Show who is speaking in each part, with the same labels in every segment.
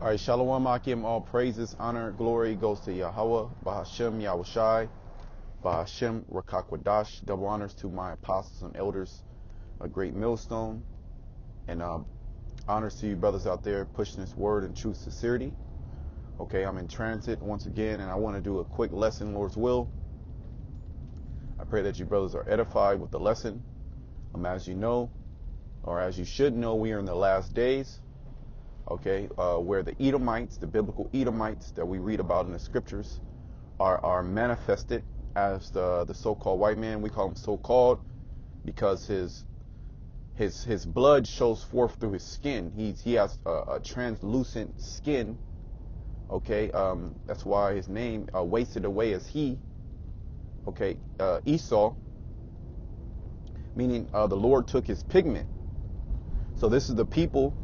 Speaker 1: All right, Shalom Akim, all praises, honor, glory goes to Yahweh, Bahashem Yahushai, Bahashem Rakakwadash. Double honors to my apostles and elders, a great millstone, and honors to you brothers out there pushing this word in true sincerity. Okay, I'm in transit once again, and I want to do a quick lesson, Lord's will. I pray that you brothers are edified with the lesson. As you know, or as you should know, we are in the last days. Okay, where the Edomites, the biblical Edomites that we read about in the scriptures, are manifested as the so-called white man. We call him so-called because his blood shows forth through his skin. He has a translucent skin. Okay, that's why his name wasted away as he. Okay, Esau, meaning the Lord took his pigment. So this is the people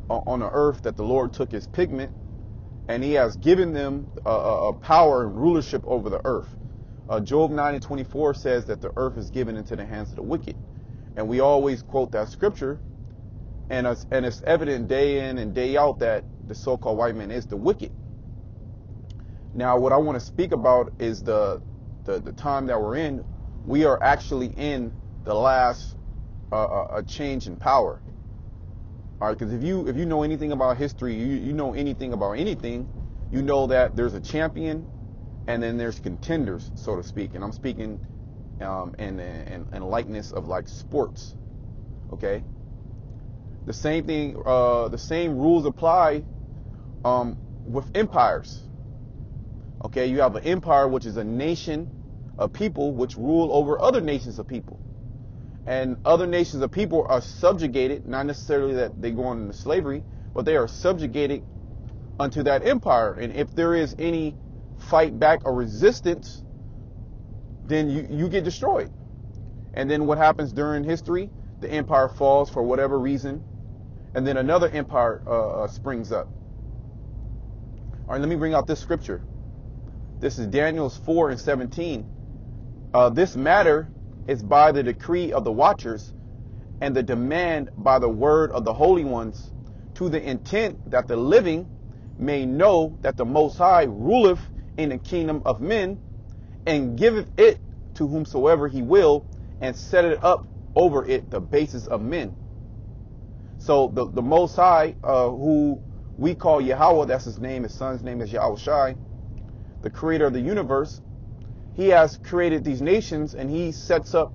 Speaker 1: on the earth that the Lord took his pigment, and he has given them a power and rulership over the earth. Job 9:24 says that the earth is given into the hands of the wicked, and we always quote that scripture, and it's evident day in and day out that the so-called white man is the wicked. Now, what I want to speak about is the time that we're in. We are actually in the last a change in power. All right, because if you know anything about history, you know anything about anything, you know that there's a champion, and then there's contenders, so to speak. And I'm speaking in likeness of like sports. Okay, the same thing, the same rules apply with empires. Okay, you have an empire, which is a nation of people which rule over other nations of people. And other nations of people are subjugated, not necessarily that they go into slavery, but they are subjugated unto that empire. And if there is any fight back or resistance, then you get destroyed. And then what happens during history? The empire falls for whatever reason, and then another empire springs up. All right, let me bring out this scripture. This is Daniel 4:17. This matter is by the decree of the watchers and the demand by the word of the holy ones, to the intent that the living may know that the Most High ruleth in the kingdom of men, and giveth it to whomsoever he will, and set it up over it the basis of men. So the Most High, who we call Yahweh, that's his name, his son's name is Yahushai, the creator of the universe. He has created these nations, and he sets up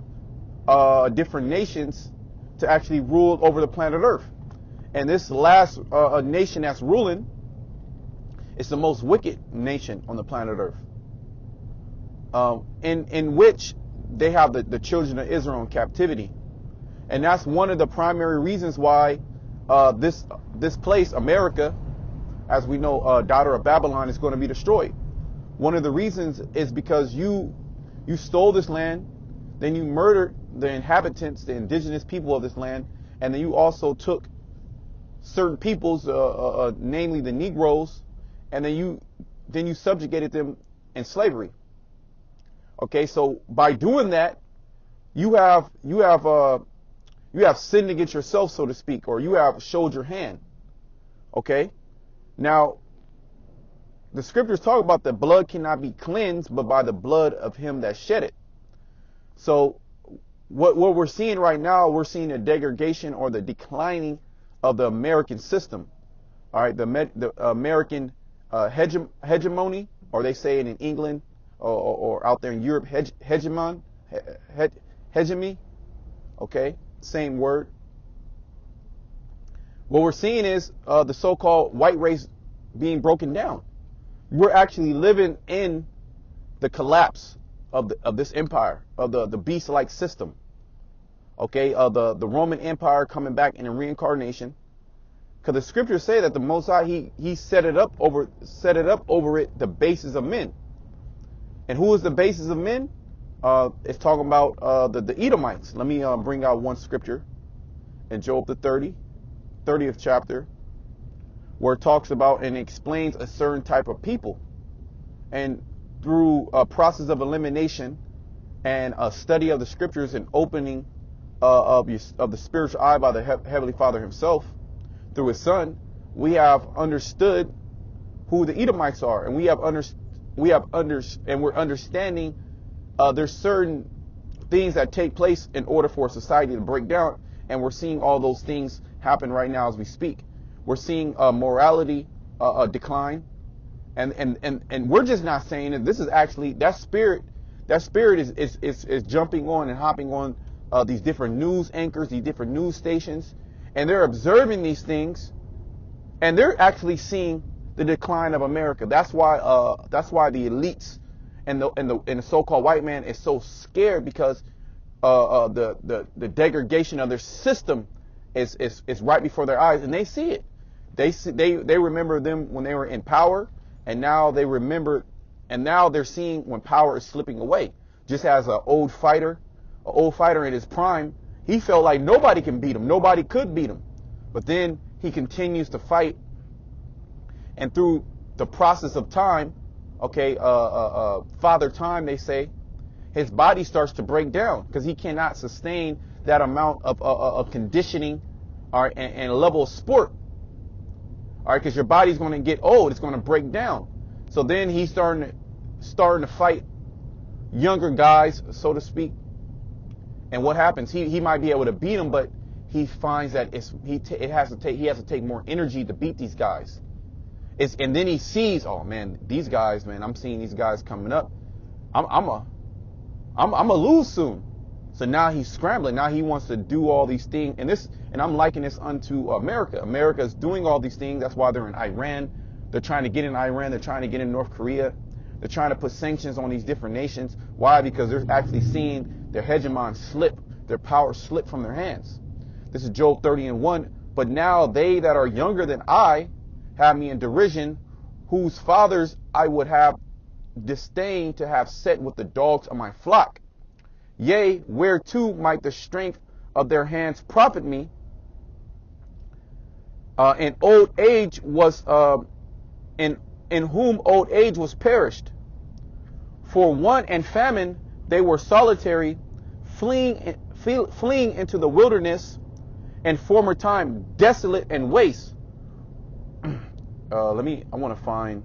Speaker 1: different nations to actually rule over the planet Earth. And this last nation that's ruling is the most wicked nation on the planet Earth, in which they have the children of Israel in captivity. And that's one of the primary reasons why this place, America, as we know, daughter of Babylon, is going to be destroyed. One of the reasons is because you stole this land, then you murdered the inhabitants, the indigenous people of this land, and then you also took certain peoples, namely the Negroes, and then you subjugated them in slavery. Okay, so by doing that, you have sinned against yourself, so to speak, or you have showed your hand. Okay, now, the scriptures talk about the blood cannot be cleansed, but by the blood of him that shed it. So what we're seeing right now, we're seeing a degradation or the declining of the American system. All right, the American hegemony, or they say it in England or out there in Europe, hegemony. Okay, same word. What we're seeing is the so-called white race being broken down. We're actually living in the collapse of this empire, of the beast-like system. Okay, the Roman Empire coming back in a reincarnation, because the scriptures say that the Most High he set it up over it the basis of men. And who is the basis of men? It's talking about the Edomites. Let me bring out one scripture in Job the 30th chapter, where it talks about and explains a certain type of people. And through a process of elimination and a study of the scriptures and opening of the spiritual eye by the Heavenly Father himself through his son, we have understood who the Edomites are, and we're understanding there's certain things that take place in order for society to break down, and we're seeing all those things happen right now as we speak. We're seeing morality decline, and we're just not saying it. This is actually that spirit. That spirit is jumping on and hopping on these different news anchors, these different news stations, and they're observing these things, and they're actually seeing the decline of America. That's why the elites and the so-called white man is so scared, because the degradation of their system is right before their eyes, and they see it. They remember them when they were in power, and now they're seeing when power is slipping away. Just as an old fighter in his prime, he felt like nobody can beat him, nobody could beat him, but then he continues to fight, and through the process of time, father time, they say, his body starts to break down because he cannot sustain that amount of conditioning, and a level of sport. Because your body's going to get old, it's going to break down. So then he's starting to fight younger guys, so to speak. And what happens? He might be able to beat them, but he finds that he has to take more energy to beat these guys. And then he sees, oh man, these guys, man, I'm seeing these guys coming up. I'm a lose soon. So now he's scrambling. Now he wants to do all these things, and I'm likening this unto America. America is doing all these things. That's why they're in Iran. They're trying to get in Iran. They're trying to get in North Korea. They're trying to put sanctions on these different nations. Why? Because they're actually seeing their hegemon slip, their power slip from their hands. This is Job 30:1. But now they that are younger than I have me in derision, whose fathers I would have disdained to have set with the dogs of my flock. Yea, whereto might the strength of their hands profit me? In old age was in whom old age was perished. For want and famine they were solitary, fleeing into the wilderness, and former time desolate and waste. I want to find.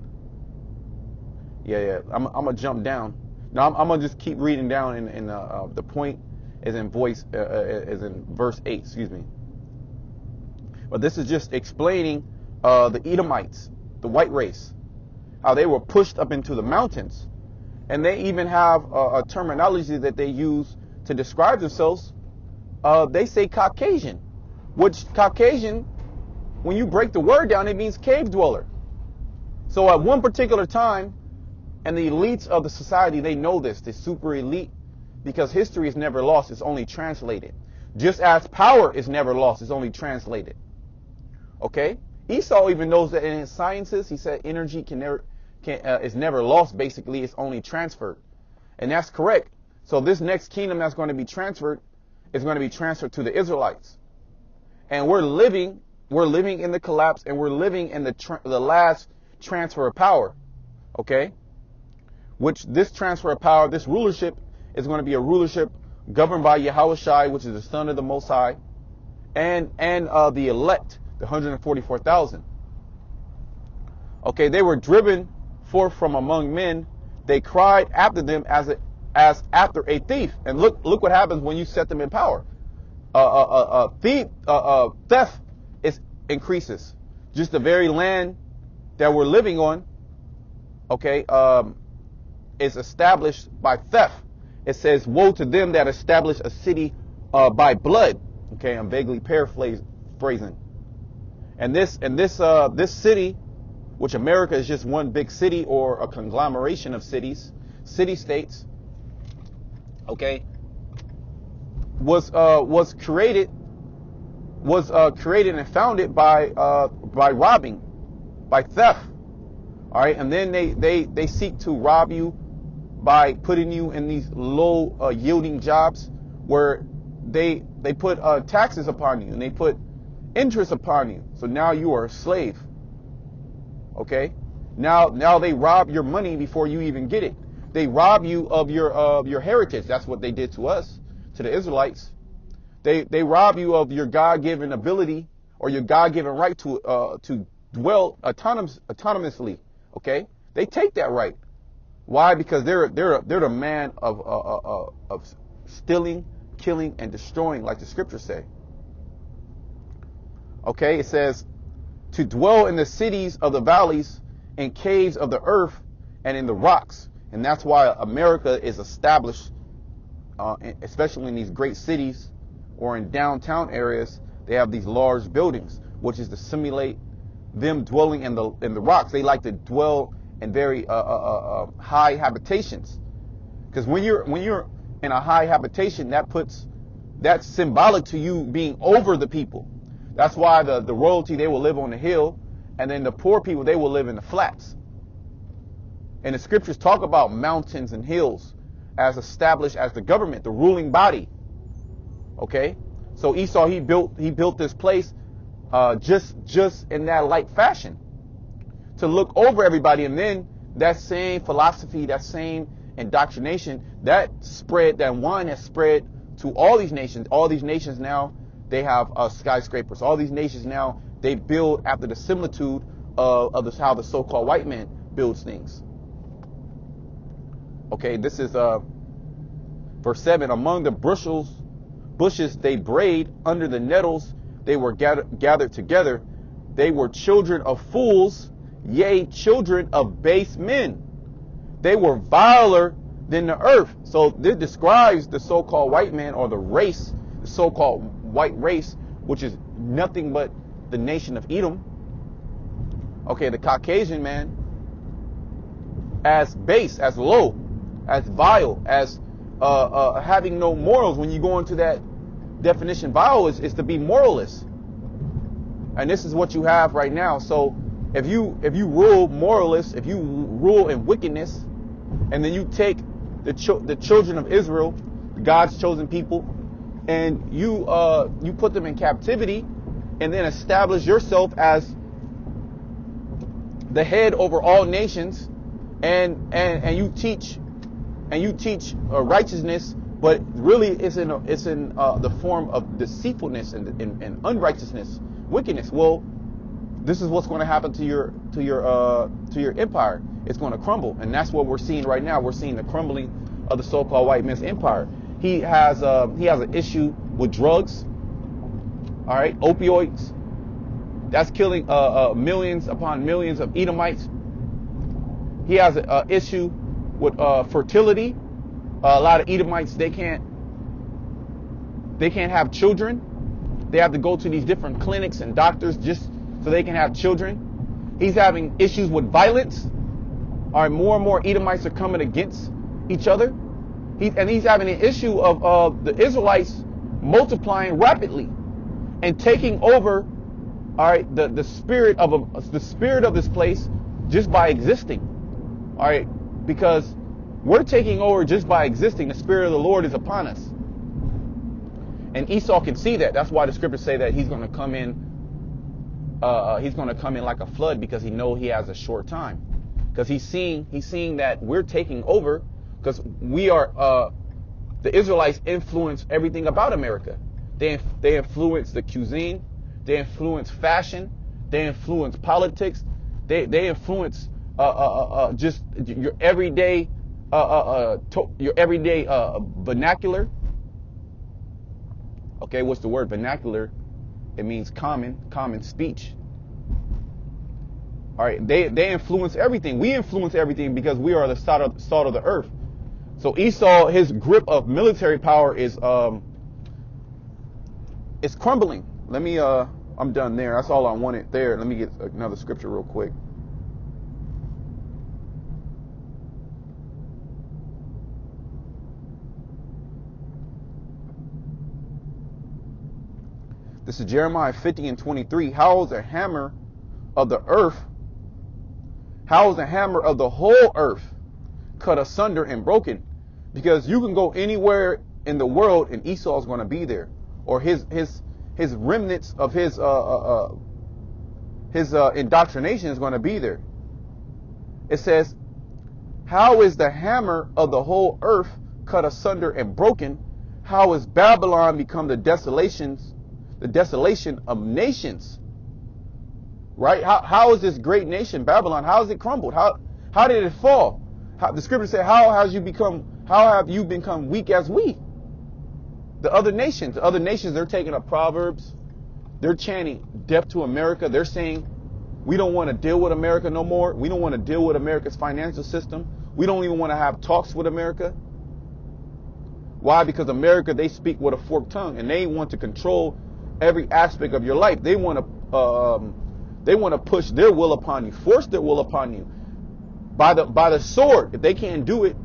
Speaker 1: I'm gonna jump down. Now I'm gonna just keep reading down, and the point is in verse 8. Excuse me. But this is just explaining the Edomites, the white race, how they were pushed up into the mountains, and they even have a terminology that they use to describe themselves. They say Caucasian, which Caucasian, when you break the word down, it means cave dweller. So at one particular time, and the elites of the society, they know this, the super elite, because history is never lost, it's only translated. Just as power is never lost, it's only translated. Okay? Esau even knows that in his sciences, he said energy is never lost, basically, it's only transferred. And that's correct. So this next kingdom that's going to be transferred is going to be transferred to the Israelites. And we're living in the collapse, and we're living in the last transfer of power. Okay? Which this transfer of power, this rulership, is going to be a rulership governed by Yahushua, which is the Son of the Most High, and the elect, the 144,000. Okay, they were driven forth from among men. They cried after them as after a thief. And look what happens when you set them in power. Theft increases. Just the very land that we're living on, okay, is established by theft. It says, woe to them that establish a city by blood. Okay, I'm vaguely paraphrasing. And this city, which America is just one big city or a conglomeration of cities, city-states, okay, was created and founded by robbing, by theft. All right, and then they seek to rob you by putting you in these low yielding jobs where they put taxes upon you and they put interest upon you. So now you are a slave. Okay, now they rob your money before you even get it. They rob you of your heritage. That's what they did to us, to the Israelites. They rob you of your God-given ability or your God-given right to dwell autonomously. Okay, they take that right. Why? Because they're the man of stealing, killing, and destroying, like the scriptures say. Okay, it says to dwell in the cities of the valleys and caves of the earth and in the rocks, and that's why America is established, especially in these great cities or in downtown areas. They have these large buildings, which is to simulate them dwelling in the rocks. They like to dwell in very high habitations, because when you're in a high habitation, that's symbolic to you being over the people. That's why the royalty, they will live on the hill, and then the poor people, they will live in the flats. And the scriptures talk about mountains and hills as established as the government, the ruling body. Okay, so Esau, he built this place just in that like fashion, to look over everybody. And then that same philosophy, that same indoctrination, that wine has spread to all these nations. All these nations now, they have skyscrapers. All these nations now, they build after the similitude of how the so-called white man builds things. Okay, this is verse 7. Among the bushes they brayed, under the nettles they were gathered together. They were children of fools, yea, children of base men. They were viler than the earth. So this describes the so-called white man, or the race, the so-called white race, which is nothing but the nation of Edom. Okay, the Caucasian man, as base, as low, as vile, as having no morals. When you go into that definition, vile is to be moralist. And this is what you have right now. So if you rule moralists, if you rule in wickedness, and then you take the children of Israel, God's chosen people, and you put them in captivity, and then establish yourself as the head over all nations, and you teach righteousness, but really it's in the form of deceitfulness and unrighteousness, wickedness. Well, this is what's going to happen to your empire. It's going to crumble, and that's what we're seeing right now. We're seeing the crumbling of the so-called white man's empire. He has an issue with drugs. All right, opioids. That's killing millions upon millions of Edomites. He has an issue with fertility. A lot of Edomites, they can't have children. They have to go to these different clinics and doctors just so they can have children. He's having issues with violence. All right, more and more Edomites are coming against each other. He's having an issue of the Israelites multiplying rapidly and taking over. All right, the spirit of this place just by existing. All right, because we're taking over just by existing. The Spirit of the Lord is upon us. And Esau can see that. That's why the scriptures say that he's going to come in. He's going to come in like a flood, because he knows he has a short time. Because he's seeing that we're taking over, because we are the Israelites influence everything about America. They influence the cuisine. They influence fashion. They influence politics. They influence just your everyday vernacular. Okay, what's the word vernacular? It means common speech. All right, they influence everything. We influence everything because we are the salt of the earth. So Esau, his grip of military power is crumbling. Let me I'm done there. That's all I wanted there. Let me get another scripture real quick. This is Jeremiah 50:23. How is the hammer of the earth? How is the hammer of the whole earth cut asunder and broken? Because you can go anywhere in the world and Esau's going to be there, or his remnants of his indoctrination is going to be there. It says, how is the hammer of the whole earth cut asunder and broken? How is Babylon become the desolation of nations? right? How is this great nation, Babylon, how has it crumbled? How did it fall? The scripture said, how have you become weak as we? The other nations, they're taking up Proverbs. They're chanting death to America. They're saying, we don't want to deal with America no more. We don't want to deal with America's financial system. We don't even want to have talks with America. Why? Because America, they speak with a forked tongue, and they want to control every aspect of your life. They want to push their will upon you, force their will upon you by the sword. If they can't do it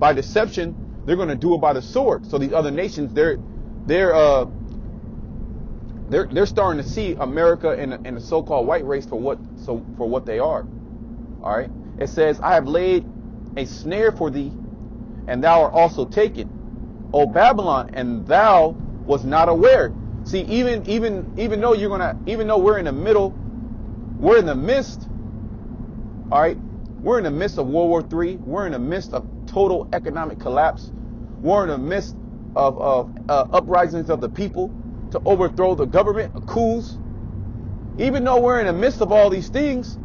Speaker 1: by deception, they're going to do it by the sword. So these other nations, they're starting to see America and the so-called white race for what they are. All right. It says, I have laid a snare for thee, and thou art also taken, O Babylon, and thou was not aware. See, even though we're in the midst, all right, we're in the midst of World War III. We're in the midst of total economic collapse. We're in the midst of uprisings of the people to overthrow the government, coups. Even though we're in the midst of all these things,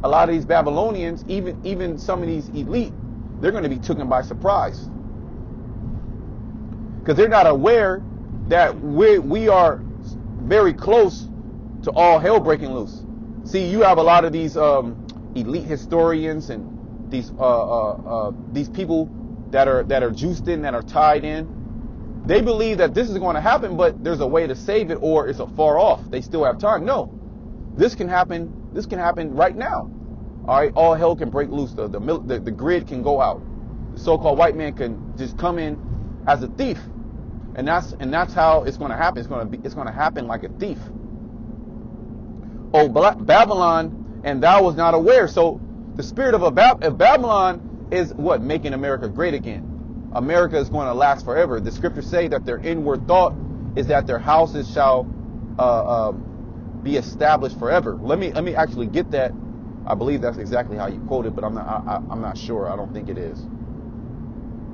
Speaker 1: a lot of these Babylonians, even some of these elite, they're going to be taken by surprise. Because they're not aware that we are very close to all hell breaking loose. See, you have a lot of these elite historians and these people that are juiced in, that are tied in. They believe that this is going to happen, but there's a way to save it, or it's a far off. They still have time. No, this can happen. This can happen right now. All right, all hell can break loose. The grid can go out. The so-called white man can just come in as a thief, and that's how it's going to happen. It's going to happen like a thief. Oh, Babylon, and thou was not aware. So the spirit of Babylon is what? Making America great again. America is going to last forever. The scriptures say that their inward thought is that their houses shall be established forever. Let me actually get that. I believe that's exactly how you quote it, but I'm not sure. I don't think it is.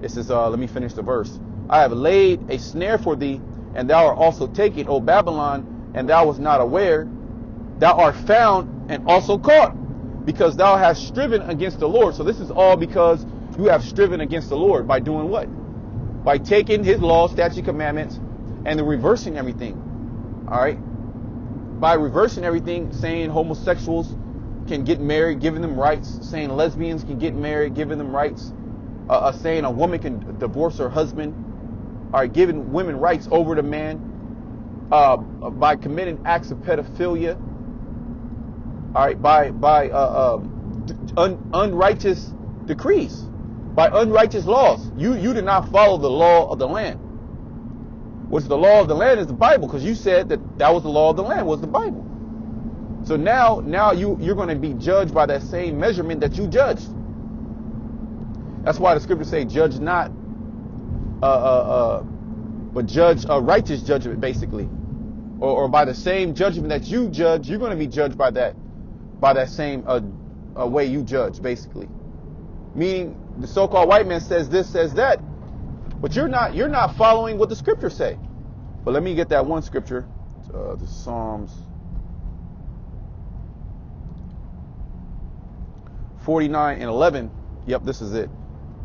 Speaker 1: It says, let me finish the verse. I have laid a snare for thee, and thou art also taken, O Babylon, and thou was not aware. Thou art found and also caught, because thou hast striven against the Lord. So this is all because you have striven against the Lord by doing what? By taking his laws, statute, commandments, and then reversing everything. All right? By reversing everything, saying homosexuals can get married, giving them rights, saying lesbians can get married, giving them rights, saying a woman can divorce her husband, all right, giving women rights over the man, by committing acts of pedophilia, all right, by unrighteous decrees, by unrighteous laws. You did not follow the law of the land. Which the law of the land is the Bible, because you said that was the law of the land, was the Bible. So now you're going to be judged by that same measurement that you judged. That's why the scriptures say, judge not, but judge a righteous judgment, basically, or by the same judgment that you judge, you're going to be judged by that same way you judge, basically. Meaning the so-called white man says this, says that, but you're not following what the scriptures say. But let me get that one scripture, the Psalms 49:11. Yep, this is it.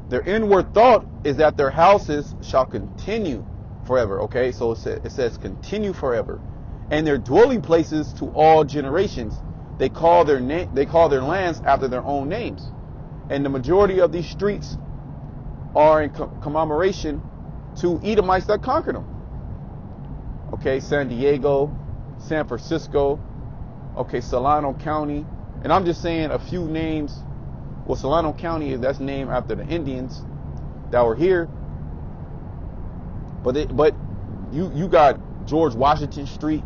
Speaker 1: Their inward thought is that their houses shall continue forever. Okay, so it says continue forever, and their dwelling places to all generations. They call their lands after their own names, and the majority of these streets are in commemoration to Edomites that conquered them. Okay, San Diego, San Francisco, okay, Solano County, and I'm just saying a few names. Well, Solano County, that's named after the Indians that were here. But you got George Washington Street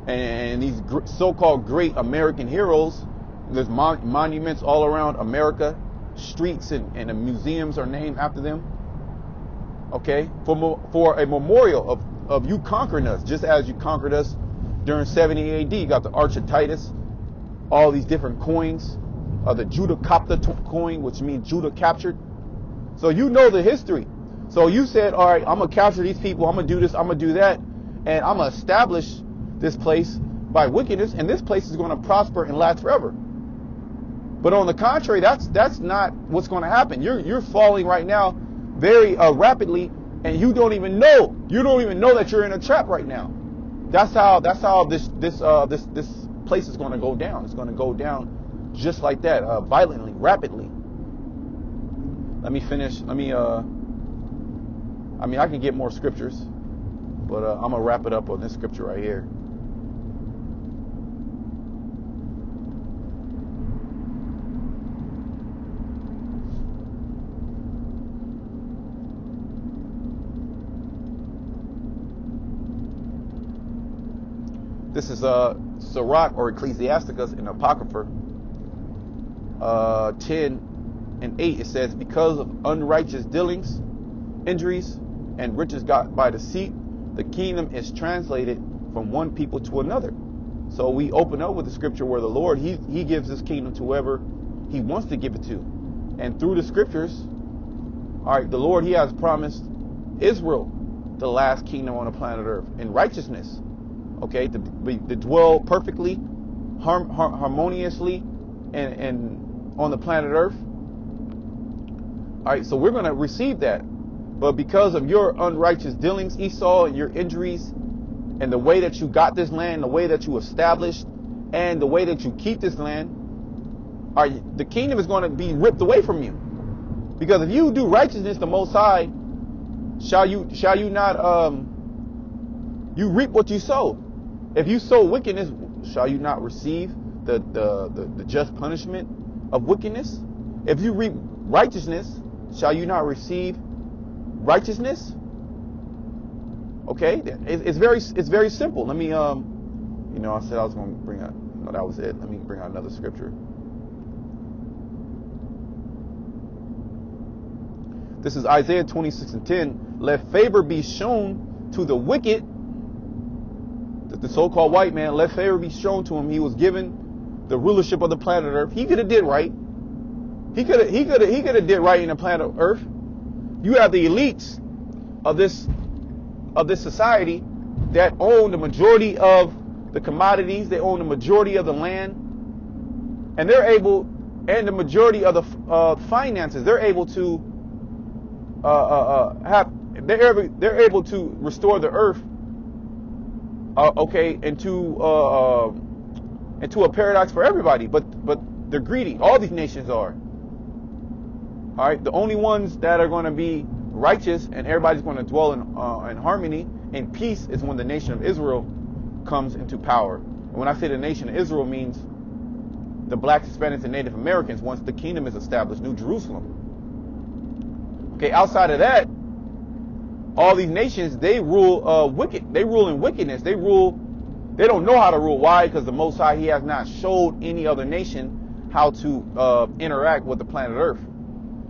Speaker 1: and these so-called great American heroes. There's monuments all around America. Streets and the museums are named after them. Okay, for a memorial of you conquering us, just as you conquered us during 70 AD. You got the Arch of Titus, all these different coins. The Judah Copta coin, which means Judah captured. So you know the history. So you said, all right, I'm going to capture these people. I'm going to do this. I'm going to do that. And I'm going to establish this place by wickedness, and this place is going to prosper and last forever. But on the contrary, that's not what's going to happen. You're falling right now very rapidly, and you don't even know that you're in a trap right now. That's how this place is going to go down. It's going to go down just like that, violently, rapidly. Let me finish. I can get more scriptures, but I'm gonna wrap it up on this scripture right here. This is Sirach or Ecclesiasticus in Apocrypha 10:8. It says, because of unrighteous dealings, injuries, and riches got by deceit, the kingdom is translated from one people to another. So we open up with the scripture where the Lord, he gives his kingdom to whoever he wants to give it to. And through the scriptures, all right, the Lord, he has promised Israel the last kingdom on the planet Earth in righteousness. Okay, to dwell perfectly, harmoniously, and on the planet Earth. All right, so we're going to receive that. But because of your unrighteous dealings, Esau, and your injuries, and the way that you got this land, the way that you established, and the way that you keep this land, all right, the kingdom is going to be ripped away from you. Because if you do righteousness, the Most High, shall you not you reap what you sow. If you sow wickedness, shall you not receive the just punishment of wickedness? If you reap righteousness, shall you not receive righteousness? Okay, it's very simple. Let me I said I was going to bring out. No, that was it. Let me bring out another scripture. This is Isaiah 26:10. Let favor be shown to the wicked. The so-called white man, let favor be shown to him. He was given the rulership of the planet Earth. He could have did right. He could have did right in the planet Earth. You have the elites of this society that own the majority of the commodities. They own the majority of the land, and the majority of the finances. They're able to they're able to restore the earth. Into a paradise for everybody, but they're greedy. All these nations are. All right, the only ones that are going to be righteous and everybody's going to dwell in harmony and peace is when the nation of Israel comes into power. And when I say the nation of Israel, means the blacks, Hispanics, and Native Americans. Once the kingdom is established, New Jerusalem. Okay, outside of that, all these nations, they rule wicked. They rule in wickedness. They don't know how to rule. Why? Because the Most High, he has not showed any other nation how to interact with the planet Earth.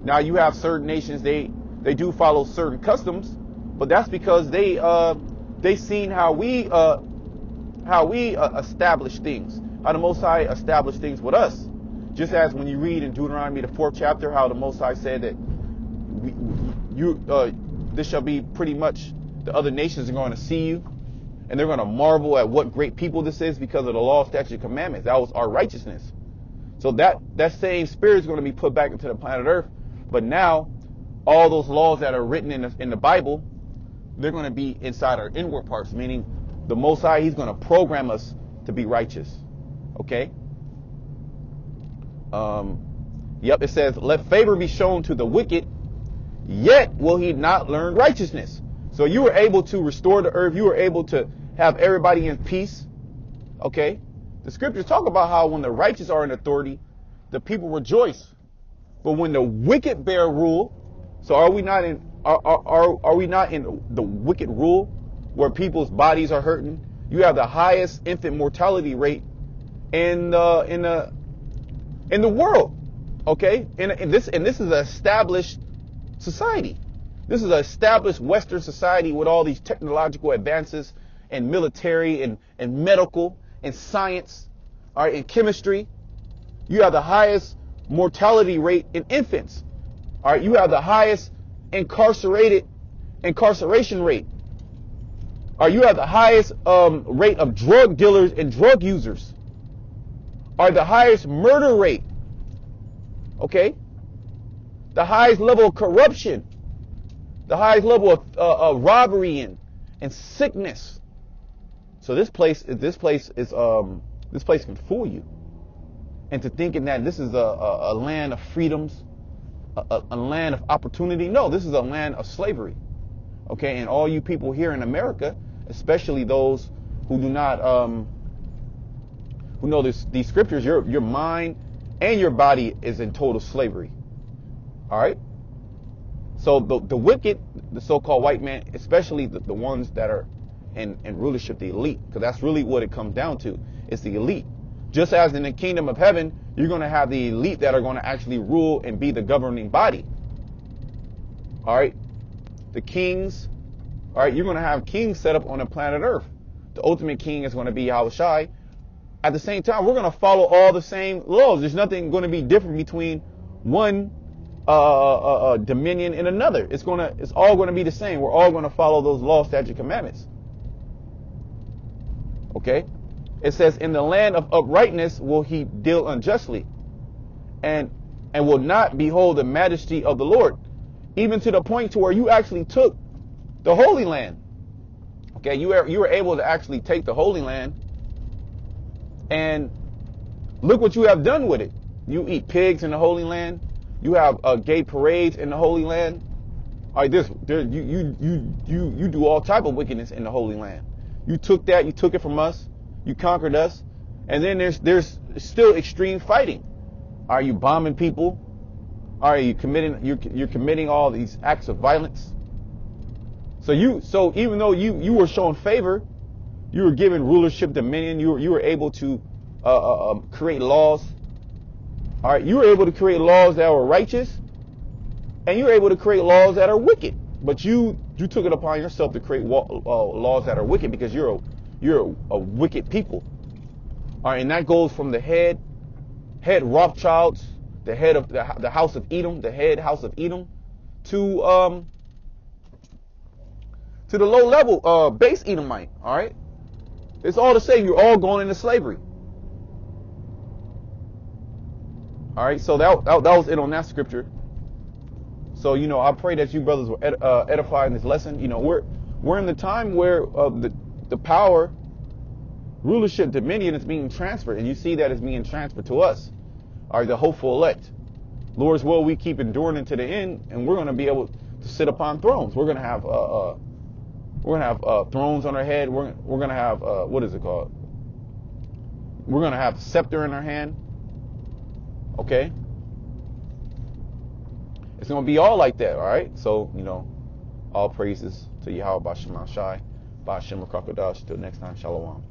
Speaker 1: Now you have certain nations, they do follow certain customs, but that's because they seen how we establish things, how the Most High established things with us. Just as when you read in Deuteronomy the 4th chapter, how the Most High said that this shall be pretty much the other nations are going to see you, and they're going to marvel at what great people this is because of the law, statutes, and commandments. That was our righteousness. So that same spirit is going to be put back into the planet Earth. But now, all those laws that are written in the Bible, they're going to be inside our inward parts, meaning the Most High, he's going to program us to be righteous. Okay? It says, let favor be shown to the wicked, yet will he not learn righteousness. So you were able to restore the earth. You were able to have everybody in peace. Okay? The scriptures talk about how when the righteous are in authority, the people rejoice. But when the wicked bear rule, so are we not in the wicked rule where people's bodies are hurting? You have the highest infant mortality rate in the world. Okay? And this is an established society. This is an established Western society with all these technological advances and military and medical and science, all right, and chemistry. You have the highest mortality rate in infants. All right, you have the highest incarceration rate. Or you have the highest rate of drug dealers and drug users. Or the highest murder rate. Okay? The highest level of corruption. The highest level of robbery and sickness. So this place can fool you into thinking that this is a land of freedoms, a land of opportunity. No, this is a land of slavery. Okay, and all you people here in America, especially those who do not who know these scriptures, your mind and your body is in total slavery. All right. So the wicked, the so-called white man, especially the ones that are in rulership, the elite, because that's really what it comes down to. It's the elite. Just as in the kingdom of heaven, you're going to have the elite that are going to actually rule and be the governing body. All right. The kings. All right. You're going to have kings set up on the planet Earth. The ultimate king is going to be Yahushai. At the same time, we're going to follow all the same laws. There's nothing going to be different between one dominion and another. It's all going to be the same. We're all going to follow those laws, statutes, commandments. Okay? It says, in the land of uprightness will he deal unjustly, and will not behold the majesty of the Lord, even to the point to where you actually took the Holy Land. Okay, you were able to actually take the Holy Land, and look what you have done with it. You eat pigs in the Holy Land. You have gay parades in the Holy Land. All right, you do all type of wickedness in the Holy Land. You took that. You took it from us. You conquered us. And then there's still extreme fighting. Are you bombing people? Are you you're committing all these acts of violence? So even though you were shown favor, you were given rulership, dominion. You were able to create laws. All right, you were able to create laws that were righteous, and you were able to create laws that are wicked. But you took it upon yourself to create laws that are wicked because you're a wicked people. All right, and that goes from the head Rothschilds, the head of the house of Edom, the head house of Edom, to the low level base Edomite. All right, it's all the same. You're all going into slavery. All right, so that was it on that scripture. So I pray that you brothers were edified in this lesson. We're in the time where the power, rulership, dominion is being transferred, and you see that it's being transferred to us, the hopeful elect. Lord's will, we keep enduring into the end, and we're going to be able to sit upon thrones. We're going to have thrones on our head. We're going to have what is it called? We're going to have a scepter in our hand. Okay? It's going to be all like that, all right? So, all praises to Yahweh B'Shem Shai, B'Shem Crocodiles. Till next time, Shalom.